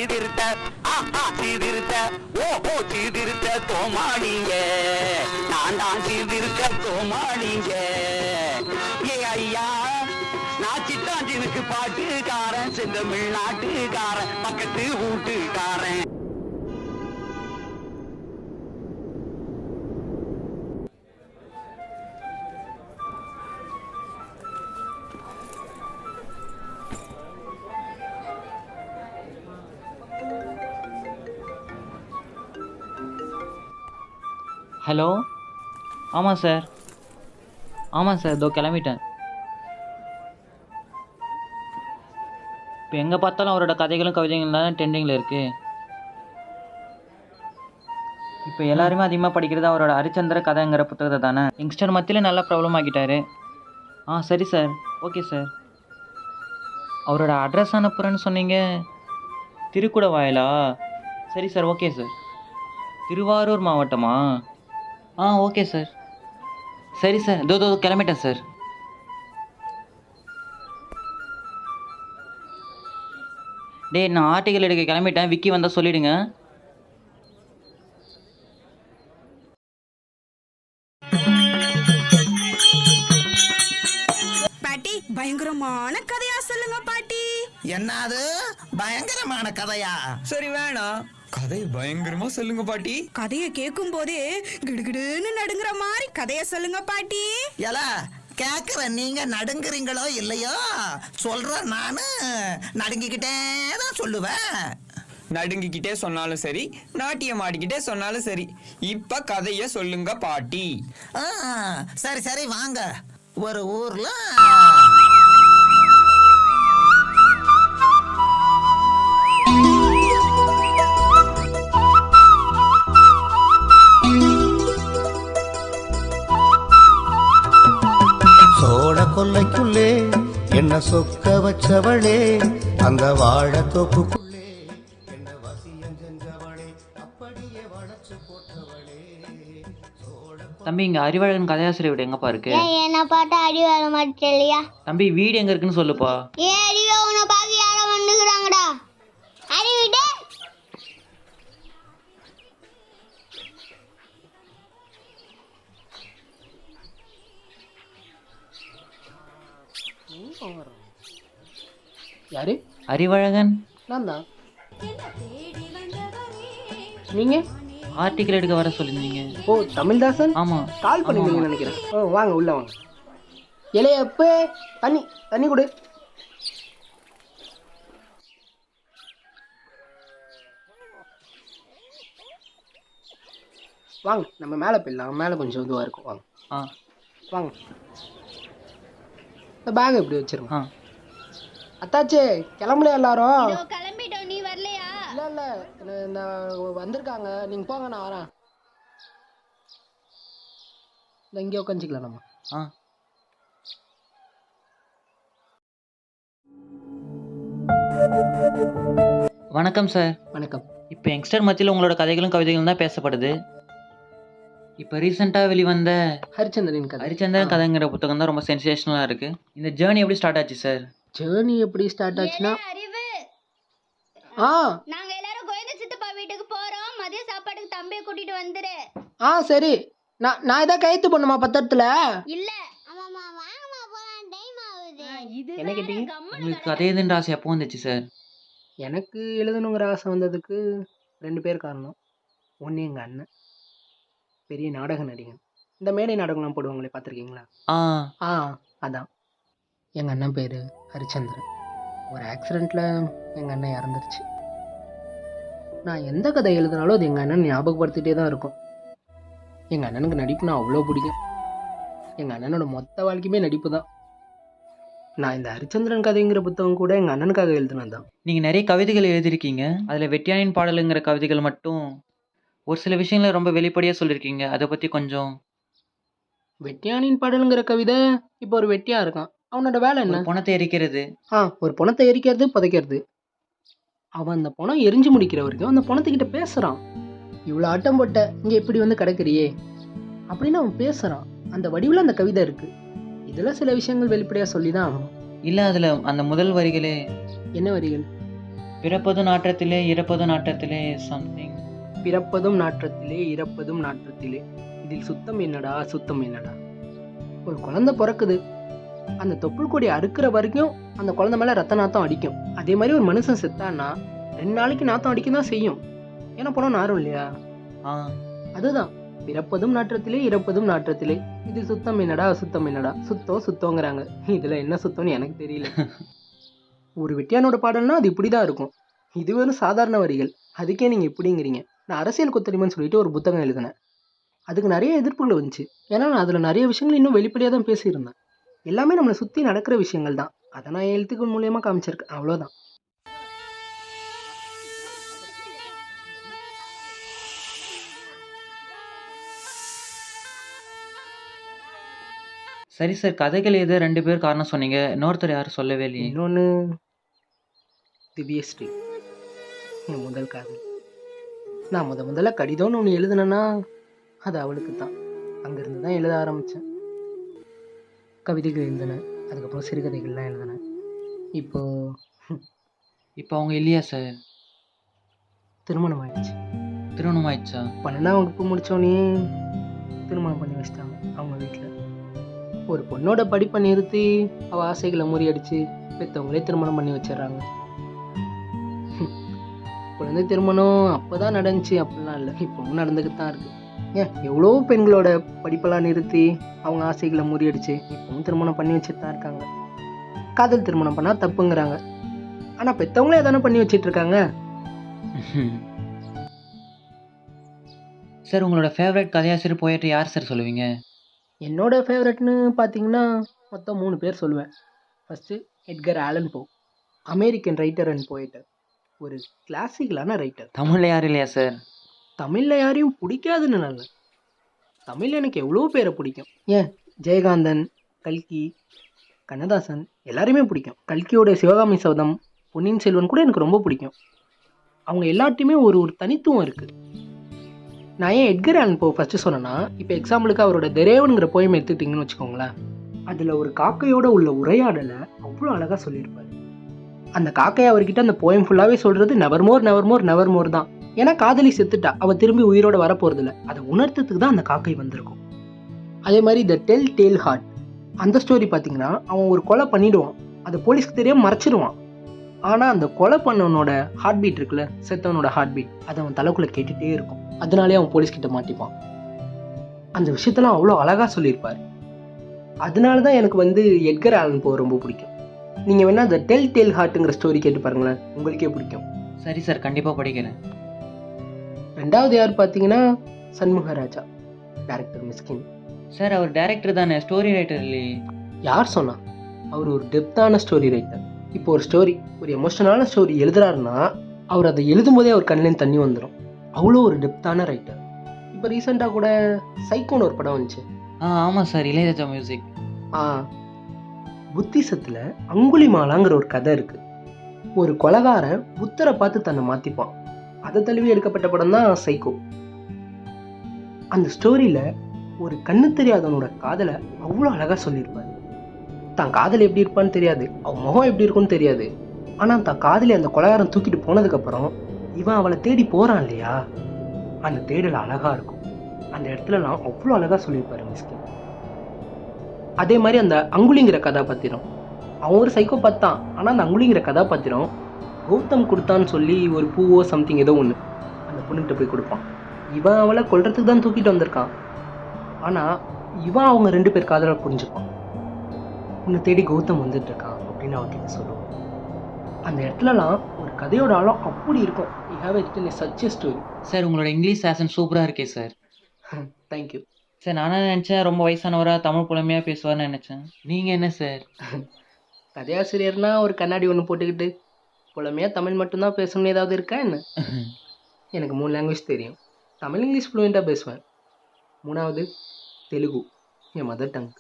சீதிருத்த சீதிருத்த ஓஹோ சீதிருத்த தோமாளிங்க நான் தான் சீதிருக்க தோமாளிங்க ஏ ஐயா நான் சித்தாஞ்சினுக்கு பாட்டுக்காரன் செந்தமிழ்நாட்டுக்காரன் பக்கத்து வீட்டுக்காரன். ஹலோ, ஆமாம் சார் இதோ கிளம்பிட்டேன். இப்போ எங்கே பார்த்தாலும் அவரோட கதைகளும் கவிதைகளும் தான் ட்ரெண்டிங்கில் இருக்குது. இப்போ எல்லாருமே அதிகமாக படிக்கிறது அவரோட ஹரிச்சந்திர கதைங்கிற புத்தகத்தை தானே. யங்ஸ்டர் மத்தியில் நல்லா ப்ராப்ளம் ஆக்கிட்டாரு. சரி சார், ஓகே சார். அவரோட அட்ரஸ் அனுப்புகிறேன்னு சொன்னீங்க, திருக்குடவாயலா? சரி சார், ஓகே சார். திருவாரூர் மாவட்டமா? Okay sir. சரி சார், இதோ கிளம்பிட்டேன் சார். நான் ஆர்டிக்கல் எடுக்க கிளம்பிட்டேன். விக்கி வந்தால் சொல்லிவிடுங்க. பாட்டி, பயங்கரமான கதையா சொல்லுங்க பாட்டி. என்னது பயங்கரமான கதையா? சரி வேணாம், கதை பயங்கரமா சொல்லுங்க பாட்டி. கதைய கேட்கும் போதே கிடுகிடுன்னு நடுங்குற மாதிரி கதைய சொல்லுங்க பாட்டி. எல கேக்குற நீங்க நடுங்குறீங்களோ இல்லையோ, சொல்ற நானு நடுங்கிக்கிட்டே தான் சொல்லுவேன். நடுங்கிக்கிட்டே சொன்னாலும் சரி, நாட்டியம் ஆடிக்கிட்டே சொன்னாலும் சரி, இப்ப கதைய சொல்லுங்க பாட்டி. சரி சரி வாங்க. ஒரு ஊர்ல கொல்லைக்குள்ளே என்ன சொக்க வச்சவளே, அந்த வாழ தோப்புக்குள்ளே என்ன வசியம் செஞ்சவளே, அப்படியே வளர்ச்சி போட்டவளே. தம்பி, இங்கே அறிவாளன் கதையாசிரியர் வீடு எங்கப்பா இருக்கு? என்ன பார்த்தா அறிவாள மாட்டேலியா? தம்பி, வீடு எங்க இருக்குன்னு சொல்லுப்பா. அறிவா உன்னை பார்க்க யாரும் வந்துக்கிறாங்கடா. அறிவிட்டு யாரு? அறிவழகன். நான் தான். நீங்க ஆர்டிக்கல் எடுக்க வர சொல்லியிருந்தீங்க. ஓ, தமிழ்தாசன். ஆமாம், கால் பண்ணிருந்தீங்கன்னு நினைக்கிறேன். வாங்க உள்ள வாங்க. இலைய எப்போ தண்ணி கொடு. வாங்க, நம்ம மேலே போயிடலாம். மேலே கொஞ்சம் இதுவாக இருக்கும். வாங்க வாங்க. இந்த பேக் எப்படி வச்சிருங்க. அத்தாச்சே, கிளம்பலையா எல்லாரும்? கிளம்பிட்டோம், நீ வரலையா? இல்லை நான் வந்திருக்காங்க. நீங்கள் போங்க, நான் வரேன். இந்த இங்கே உட்காந்துக்கலாம் நம்ம. வணக்கம் சார். வணக்கம். இப்போ யங்ஸ்டர் மத்தியில் உங்களோட கதைகளும் கவிதைகளும் தான் பேசப்படுது. இப்போ ரீசெண்டாக வெளிவந்த ஹரிச்சந்திரன் கதைங்கிற புத்தகம் தான் ரொம்ப சென்சேஷனலாக இருக்குது. இந்த ஜேர்னி எப்படி ஸ்டார்ட் ஆச்சு சார்? ஜேர்னி எப்படி ஸ்டார்ட் ஆச்சுன்னா, நாங்க எல்லாரும் கோவிந்த சித்தப்பா வீட்டுக்கு போறோம். மதிய சாப்பாட்டுக்கு தம்பியை கூட்டிட்டு வந்துரு. சரி. நான் இதான் கைத்து பண்ணுமா பத்திரத்துல? இல்ல, ஆமாமா வாங்கமா போலாம், டைம் ஆகுது. இது என்ன கேட்டீங்க? உங்களுக்கு கதை எழுதுன்ற ஆசை எப்போ வந்துச்சு சார்? எனக்கு எழுதணுங்கிற ஆசை வந்ததுக்கு 2 பேர் காரணம். ஒன்று எங்கள் அண்ணன், பெரிய நாடக நடிகன். இந்த மேடை நாடகம்லாம் போடுவாங்களே, பார்த்துருக்கீங்களா? அதான். எங்கள் அண்ணன் பேர் ஹரிச்சந்திரன். ஒரு ஆக்சிடெண்ட்டில் எங்கள் அண்ணன் இறந்துருச்சு. நான் எந்த கதை எழுதினாலும் அது எங்கள் அண்ணன் ஞாபகப்படுத்திகிட்டே தான் இருக்கும். எங்கள் அண்ணனுக்கு நடிப்புனா அவ்வளோ பிடிக்கும். எங்கள் அண்ணனோட மொத்த வாழ்க்கையுமே நடிப்பு தான். நான் இந்த ஹரிச்சந்திரன் கதைங்கிற புத்தகம் கூட எங்கள் அண்ணனுக்காக எழுதினது தான். நீங்கள் நிறைய கவிதைகள் எழுதியிருக்கீங்க. அதில் வெட்டியானின் பாடலுங்கிற கவிதைகள் மட்டும் ஒரு சில விஷயங்களை ரொம்ப வெளிப்படையாக சொல்லியிருக்கீங்க. அதை பற்றி கொஞ்சம். வெட்டியானின் பாடலுங்கிற கவிதை, இப்போ ஒரு வெட்டியாக இருக்கான். அவனோட வேலை என்ன? பணத்தை எரிக்கிறது. ஒரு பணத்தை எரிக்கிறது, புதைக்கிறது. அவன் அந்த பணம் எரிஞ்சு முடிக்கிற வரைக்கும் அந்த பணத்துக்கிட்ட பேசுகிறான். இவ்வளோ ஆட்டம் போட்ட இங்கே இப்படி வந்து கிடக்குறியே அப்படின்னு அவன் பேசுகிறான். அந்த வடிவில் அந்த கவிதை இருக்குது. இதில் சில விஷயங்கள் வெளிப்படையாக சொல்லி தான் ஆகணும். இல்லை, அதில் அந்த முதல் வரிகளே. என்ன வரிகள்? பிறப்பது நாற்றத்திலே இறப்பது நாற்றத்திலே சம்திங். பிறப்பதும் நாற்றத்திலே இறப்பதும் நாற்றத்திலே, இதில் சுத்தம் என்னடா சுத்தம் என்னடா. ஒரு குழந்தை பிறக்குது, அந்த தொப்புள் கொடி அறுக்கிற வரைக்கும் அந்த குழந்தை மேல ரத்த நாத்தம் அடிக்கும். அதே மாதிரி ஒரு மனுஷன் செத்தான்னா 2 நாளைக்கு நாத்தம் அடிக்க தான் செய்யும். ஏன்னா பணம் நாரும் இல்லையா. ஆ அதுதான் பிறப்பதும் நாற்றத்திலே இறப்பதும் நாற்றத்திலே, இது சுத்தம் என்னடா சுத்தம் என்னடா. சுத்தம் சுத்தங்கிறாங்க, இதுல என்ன சுத்தம்னு எனக்கு தெரியல. ஒரு வெட்டியானோட பாடல்னா அது இப்படிதான் இருக்கும். இது வெறும் சாதாரண வரிகள், அதுக்கே நீங்க இப்படிங்கிறீங்க. நான் அரசியல் கொத்தடிமைன்னு சொல்லிட்டு ஒரு புத்தகம் எழுதினேன். அதுக்கு நிறைய எதிர்ப்புகள் வந்துச்சு. ஏன்னா நான் அதில் நிறைய விஷயங்கள் இன்னும் வெளிப்படையாக தான் பேசியிருந்தேன். எல்லாமே நம்மளை சுற்றி நடக்கிற விஷயங்கள் தான். அதை நான் எழுத்துக்கள் மூலியமா காமிச்சிருக்கேன், அவ்வளோதான். சரி சார், கதைகள் எது 2 பேர் காரணம் சொன்னீங்க, இன்னொருத்தர் யாரும் சொல்லவே இல்லையே. இன்னொன்று திவ்யஸ்ரீ, என் முதல் காதல். நான் முதல்ல கடிதம்னு ஒன்று எழுதுனேன்னா அது அவளுக்கு தான். அங்கேருந்து தான் எழுத ஆரம்பித்தேன். கவிதைகள் எழுதினேன், அதுக்கப்புறம் சிறுகதைகள்லாம் எழுதினேன். இப்போ அவங்க இல்லையா சார்? திருமணம் ஆயிடுச்சு. திருமணம் ஆயிடுச்சா? 12ஆம் வகுப்பு முடித்தோடனே திருமணம் பண்ணி வச்சிட்டாங்க அவங்க வீட்டில். ஒரு பொண்ணோட படிப்பை நிறுத்தி அவள் ஆசைகளை முறியடிச்சு பெற்றவங்களே திருமணம் பண்ணி வச்சிடறாங்க. குழந்தை திருமணம் அப்போ தான் நடந்துச்சு அப்படிலாம் இல்லை, இப்போவும் நடந்துக்கிட்டு தான் இருக்குது. ஏன் எவ்வளோ பெண்களோட படிப்பெல்லாம் நிறுத்தி அவங்க ஆசைகளை முறியடிச்சு இப்போவும் திருமணம் பண்ணி வச்சுட்டு தான் இருக்காங்க. காதல் திருமணம் பண்ணால் தப்புங்கிறாங்க, ஆனால் பெற்றவங்களே தானே பண்ணி வச்சிட்டு இருக்காங்க. சார், உங்களோட ஃபேவரட் கதையாசிரியர் போயிட்டு யார் சார் சொல்லுவீங்க? என்னோட ஃபேவரட்னு பார்த்தீங்கன்னா மொத்தம் 3 பேர் சொல்லுவேன். ஃபஸ்ட்டு எட்கர் ஆலன் போ, அமெரிக்கன் ரைட்டர் அண்ட் போய்ட்டர், ஒரு கிளாசிக்கலான ரைட்டர். தமிழில் யாரும் இல்லையா சார்? தமிழில் யாரையும் பிடிக்காதுன்னு நல்ல, தமிழ் எனக்கு எவ்வளோ பேரை பிடிக்கும். ஏன் ஜெயகாந்தன், கல்கி, கண்ணதாசன் எல்லாரையுமே பிடிக்கும். கல்கியோட சிவகாமி சபதம், பொன்னியின் செல்வன் கூட எனக்கு ரொம்ப பிடிக்கும். அவங்க எல்லாத்தையுமே ஒரு தனித்துவம் இருக்குது. நான் ஏன் எட்கர் ஆலன் போ ஃபஸ்ட்டு சொன்னேன்னா, இப்போ எக்ஸாம்பிளுக்கு அவரோட தெரேவனுங்கிற போயம் எடுத்துக்கிட்டிங்கன்னு வச்சுக்கோங்களேன். அதில் ஒரு காக்கையோட உள்ள உரையாடலை அவ்வளோ அழகாக சொல்லியிருப்பார். அந்த காக்கையை அவர்கிட்ட அந்த போயம் ஃபுல்லாகவே சொல்கிறது நெவர் மோர் நெவர் மோர் நெவர் மோர் தான். ஏன்னா காதலி செத்துட்டா, அவள் திரும்பி உயிரோட வரப்போகிறதில்ல, அதை உணர்த்தத்துக்கு தான் அந்த காக்கை வந்திருக்கும். அதே மாதிரி த டெல் டேல் ஹார்ட், அந்த ஸ்டோரி பார்த்தீங்கன்னா அவன் ஒரு கொலை பண்ணிவிடுவான், அது போலீஸ்க்கு தெரியாமல் மறைச்சிடுவான். ஆனால் அந்த கொலை பண்ணவனோட ஹார்ட் பீட் இருக்குல்ல, செத்தவனோட ஹார்ட் பீட், அது அவன் தலைக்குள்ளே கேட்டுகிட்டே இருக்கும். அதனாலே அவன் போலீஸ்கிட்ட மாட்டிப்பான். அந்த விஷயத்தெல்லாம் அவ்வளோ அழகாக சொல்லியிருப்பார். அதனால தான் எனக்கு எட்கர் ஆலன் போ ரொம்ப பிடிக்கும். நீங்கள் வேணால் த டெல் டேல் ஹார்ட்டுங்கிற ஸ்டோரி கேட்டு பாருங்களேன், உங்களுக்கே பிடிக்கும். சரி சார், கண்டிப்பாக படிக்கிறேன். 2வது யார் பார்த்தீங்கன்னா சண்முகராஜா, டைரக்டர் மிஸ்கின். சார், அவர் டைரக்டர் தானே, ஸ்டோரி ரைட்டர் இல்லையே. யார் சொன்னா? அவர் ஒரு டெப்த்தான ஸ்டோரி ரைட்டர். இப்போ ஒரு ஸ்டோரி, ஒரு எமோஷனலான ஸ்டோரி எழுதுறாருன்னா அவர் அதை எழுதும் போதே அவர் கண்ணிலேருந்து தண்ணி வந்துடும். அவ்வளோ ஒரு டெப்த்தான ரைட்டர். இப்போ ரீசெண்டாக கூட சைக்கோன்னு ஒரு படம் வந்துச்சு. ஆமாம் சார், இளையராஜா மியூசிக். புத்திசத்தில் அங்குலிமாலாங்கிற ஒரு கதை இருக்கு. ஒரு கொலைகாரன் புத்தரை பார்த்து தன்னை மாற்றிப்பான். அதை தழுவி எடுக்கப்பட்ட படம் தான் சைக்கோ. அந்த ஸ்டோரியில் ஒரு கண்ணு தெரியாதவனோட காதலை அவ்வளோ அழகாக சொல்லியிருப்பார். தான் காதல் எப்படி இருப்பான்னு தெரியாது, அவன் முகம் எப்படி இருக்குன்னு தெரியாது, ஆனால் தான் காதலி அந்த கொலைகாரன் தூக்கிட்டு போனதுக்கப்புறம் இவன் அவளை தேடி போகிறான் இல்லையா, அந்த தேடல் அழகாக இருக்கும். அந்த இடத்துலலாம் அவ்வளோ அழகாக சொல்லியிருப்பாரு மிஸ்கின். அதே மாதிரி அந்த அங்குலிங்கிற கதாபாத்திரம், அவன் ஒரு சைக்கோபாத் தான், ஆனால் அந்த அங்குலிங்கிற கதாபாத்திரம் கௌதம் கொடுத்தான்னு சொல்லி ஒரு பூவோ சம்திங் ஏதோ ஒன்று அந்த பொண்ணுகிட்ட போய் கொடுப்பான். இவன் அவளை கொல்றதுக்கு தான் தூக்கிட்டு வந்திருக்கான், ஆனால் இவன் அவங்க 2 பேர் காதலை புரிஞ்சுப்பான். உன்னை தேடி கௌதம் வந்துட்டு இருக்கான் அப்படின்னு அவர்கிட்ட சொல்லுவான். அந்த இடத்துலலாம் ஒரு கதையோட ஆழம் அப்படி இருக்கும். You have written a such a story. Sir, உங்களோட இங்கிலீஷ் ஆக்சன்ட் சூப்பராக இருக்கே சார். Thank you sir. நானும் நினச்சேன் ரொம்ப வயசானவராக தமிழ் புலமையாக பேசுவார்னு நினச்சேன். நீங்கள் என்ன சார்? கதையாசிரியர்னா ஒரு கண்ணாடி ஒன்று போட்டுக்கிட்டு புலமையாக தமிழ் மட்டும்தான் பேசணும்னு ஏதாவது இருக்கா என்ன? எனக்கு 3 லாங்குவேஜ் தெரியும். தமிழ் இங்கிலீஷ் ஃப்ளூயண்ட்டாக பேசுவேன். 3வது தெலுங்கு, என் மதர் டங்.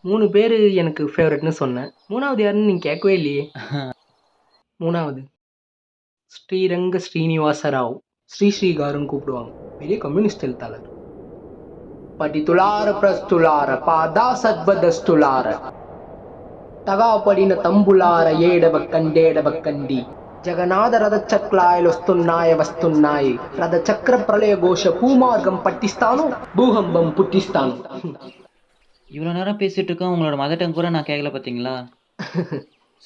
3 பேர் எனக்கு ஃபேவரட்னு சொன்னேன். 3வது யாருன்னு நீங்கள் கேட்கவே இல்லையே. 3வது ஸ்ரீரங்க ஸ்ரீனிவாசராவ், ஸ்ரீகாருன்னு கூப்பிடுவாங்க, பெரிய கம்யூனிஸ்ட் எழுத்தாளர். படித்துளார பிரஸ்துளார பாதா சத்வதஸ்துளார தகா படின தம்புளார ஏடவ கண்டேடவ கண்டி జగన్నాథ రథ చక్రాయలు వస్తున్నాయి రథ చక్ర ప్రళయ ఘోష பூமார்க்கம் பட்டிஸ்தானு பூகம்பம் புட்டிஸ்தானு. இவ்வளோ நேரம் பேசிகிட்டு இருக்கோம், உங்களோட மதர் டங் கூட நான் கேட்கல பார்த்தீங்களா?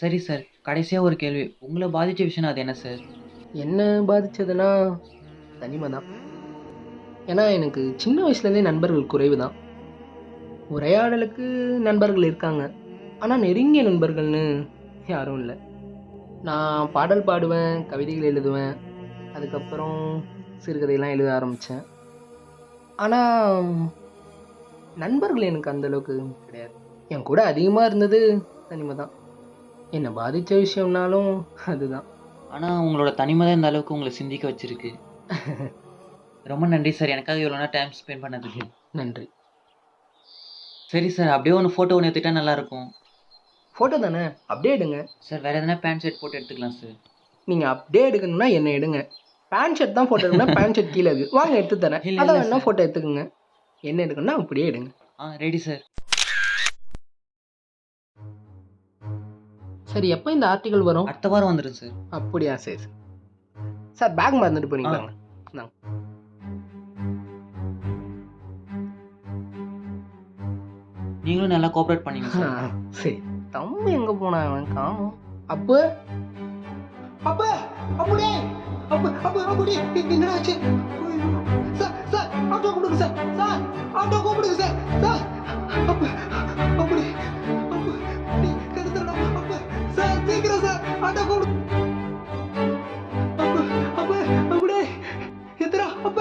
சரி சார், கடைசியாக ஒரு கேள்வி. உங்களை பாதித்த விஷயம் அது என்ன சார்? என்ன பாதிச்சதுன்னா தனிமை தான். ஏன்னா எனக்கு சின்ன வயசுலேருந்தே நண்பர்கள் குறைவு தான். உரையாடலுக்கு நண்பர்கள் இருக்காங்க, ஆனால் நெருங்கிய நண்பர்கள்னு யாரும் இல்லை. நான் பாடல் பாடுவேன், கவிதைகள் எழுதுவேன், அதுக்கப்புறம் சிறுகதையெல்லாம் எழுத ஆரம்பித்தேன். ஆனால் நண்பர்கள் எனக்கு அந்தளவுக்கு கிடையாது. என் கூட அதிகமாக இருந்தது தனிமை தான். என்னை பாதித்த விஷயம்னாலும் அதுதான். ஆனால் உங்களோட தனிமை தான் இந்த அளவுக்கு உங்களை சிந்திக்க வச்சுருக்கு. ரொம்ப நன்றி சார், எனக்காக இவ்வளோ நேரம் டைம் ஸ்பெண்ட் பண்ணதுக்கு. நன்றி. சரி சார், அப்படியே ஒன்று ஃபோட்டோ ஒன்று எடுத்துக்கிட்டா நல்லாயிருக்கும். ஃபோட்டோ தானே, அப்படியே எடுங்க சார். வேறு எதனா பேண்ட் ஷர்ட் போட்டு எடுத்துக்கலாம் சார். நீங்கள் அப்படியே எடுக்கணும்னா என்ன எடுங்க. பேண்ட் ஷர்ட் தான் ஃபோட்டோ எடுக்கணும்னா பேண்ட் ஷர்ட் கீழே இருக்குது, வாங்க எடுத்து தரேன். இல்ல, அதை இல்ல வேணா சார். ஃபோட்டோ எடுத்துக்கோங்க. என்ன எடுக்கணும்னா அப்படியே எடுங்க. Ready sir. சரி, எப்போ இந்த ஆர்டிகல் வரும்? அடுத்த வாரம் வந்துடும் சார். அப்படியா, சரி சார். சார் பேக் மறந்துட்டு போறீங்களா? இந்தாங்க. நீங்களும் நல்லா கோஆப்ரேட் பண்ணீங்க சார். சரி. தம்பி எங்க போனா அவன் காணோம். அப்ப அப்ப அப்படியே அப்படி என்னடா ஆச்சு? சார் சார் ஆட்டோ கூப்பிடுங்க சார். சார் ஆட்டோ கூப்பிடுங்க சார். சார் அப்படி கருத்துடா. அப்ப சார் சீக்கிரம் சார் ஆட்டோ கூப்பிடு. அப்படியே எத்தரா அப்ப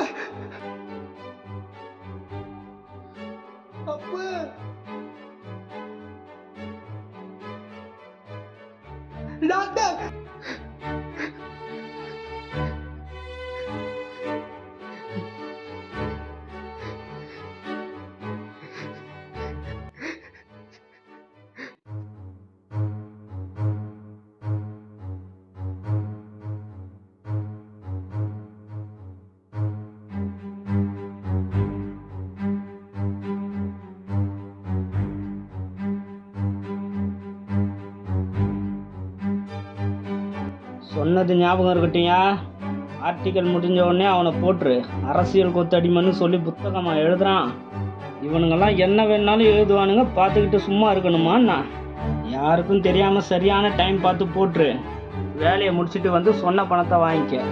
டாக்டர். சொன்னது ஞாபகம் இருக்கட்டையா, ஆர்டிக்கல் முடிஞ்ச உடனே அவனை போட்டுரு. அரசியல் கொத்தடிமன்னு சொல்லி புத்தகமாக எழுதுறான். இவனுங்கெல்லாம் என்ன வேணாலும் எழுதுவானுங்க, பார்த்துக்கிட்டு சும்மா இருக்கணுமாண்ணா? யாருக்கும் தெரியாமல் சரியான டைம் பார்த்து போட்டுரு. வேலையை முடிச்சுட்டு வந்து சொன்ன பணத்தை வாங்கிக்க.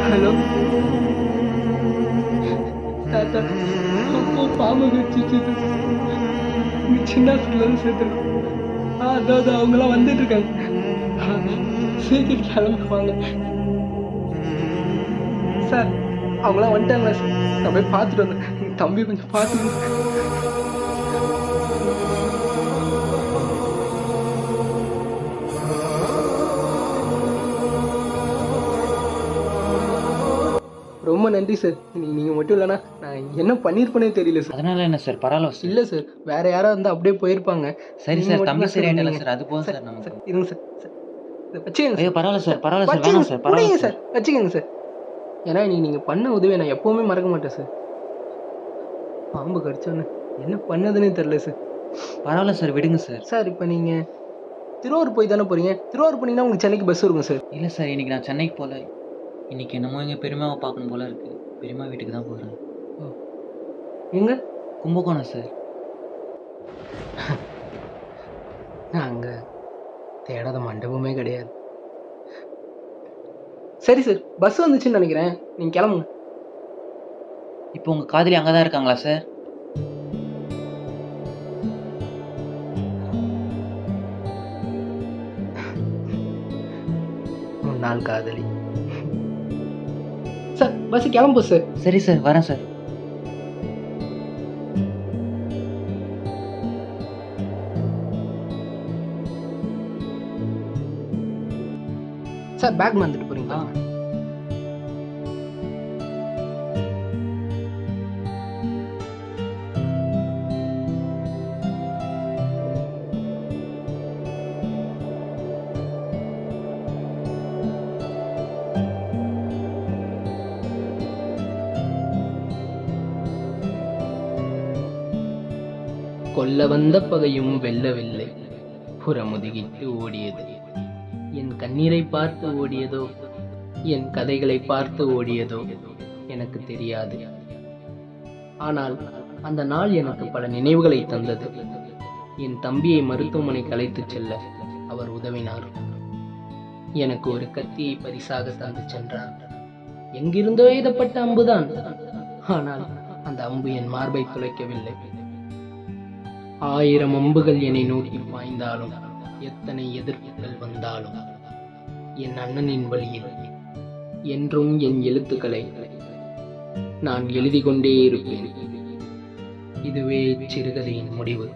ஹலோ தாத்தா, அப்போ பாம்பு வச்சுச்சு. சின்ன ஹாஸ்பிட்டல் சேர்த்துருக்கோம். அதாவது அவங்களாம் வந்துட்டு இருக்காங்க. சீக்கிரம் கிளம்புவாங்க சார். அவங்களாம் வந்துட்டாங்களா சார்? நான் போய் பார்த்துட்டு வந்தேன். தம்பி கொஞ்சம் பார்த்துட்டு. ரொம்ப நன்றி சார். நீங்கள் மட்டும் இல்லைனா நான் என்ன பண்ணியிருப்பேனே தெரியல சார். அதனால என்ன சார், பரவாயில்ல சார். இல்லை சார், வேற யாராவது இருந்தால் அப்படியே போயிருப்பாங்க. சரி நீங்க சார், மட்டும் தம்பி தான் சரியாயிட்டல வந்தீங்க. சார், அது போதும் சார் நமக்கு. சார் இருங்க சார். இதை வச்சுக்கங்க ஐயோ சார். பரவாயில்ல சார், பரவாயில்ல சார், வச்சுக்கங்க வேணாம் சார், பரவாயில்ல சார். வச்சுக்கோங்க சார். ஏன்னா நீங்கள் பண்ண உதவியை நான் எப்போவுமே மறக்க மாட்டேன் சார். பாம்பு கடிச்சோன்னு என்ன பண்ணதுன்னே தெரில சார். பரவாயில்ல சார், விடுங்க சார். சார் இப்போ நீங்கள் திருவாரூர் போய் தானே போகிறீங்க? திருவாரூர் போனீங்கன்னா உங்களுக்கு சென்னைக்கு பஸ் இருக்கும் சார். இல்லை சார், இன்னைக்கு நான் சென்னைக்கு போகல. இன்னைக்கு என்னமோ எங்கள் பெரியமாவை பார்க்கணும் போல இருக்கு. பெரியம்மா வீட்டுக்கு தான் போகிறேன். எங்க? கும்பகோணம் சார். அங்கே தேடாத மண்டபமே கிடையாது. சரி சார், பஸ் வந்துச்சுன்னு நினைக்கிறேன். நீங்கள் கிளம்புங்க. இப்போ உங்கள் காதலி அங்கே தான் இருக்காங்களா சார்? நாள் காதலி சார். பஸ் கிளம்பு சார். சரி சார், வரேன் சார். சார் பேக் வந்துட்டு போறீங்களா? கொல்ல வந்த பகையும் வெல்லவில்லை, புறமுதுகிட்டு ஓடியது. என் கண்ணீரை பார்த்து ஓடியதோ, என் கதைகளை பார்த்து ஓடியதோ எனக்கு தெரியாது. ஆனால் அந்த நாள் எனக்கு பல நினைவுகளை தந்தது. என் தம்பியை மருத்துவமனைக்கு அழைத்துச் செல்ல அவர் உதவினார். எனக்கு ஒரு கத்தியை பரிசாக தந்து சென்றார். எங்கிருந்தோ எய்தப்பட்ட அம்புதான். ஆனால் அந்த அம்பு என் மார்பை துளைக்கவில்லை. 1000 அம்புகள் என்னை நோக்கி பாய்ந்தாலும், எத்தனை எதிர்ப்புகள் வந்தாலும், என் அண்ணனின் வழியில் என்றும் என் எழுத்துக்களை நான் எழுதி கொண்டே இருப்பேன். இதுவே சிறுகதையின் முடிவு.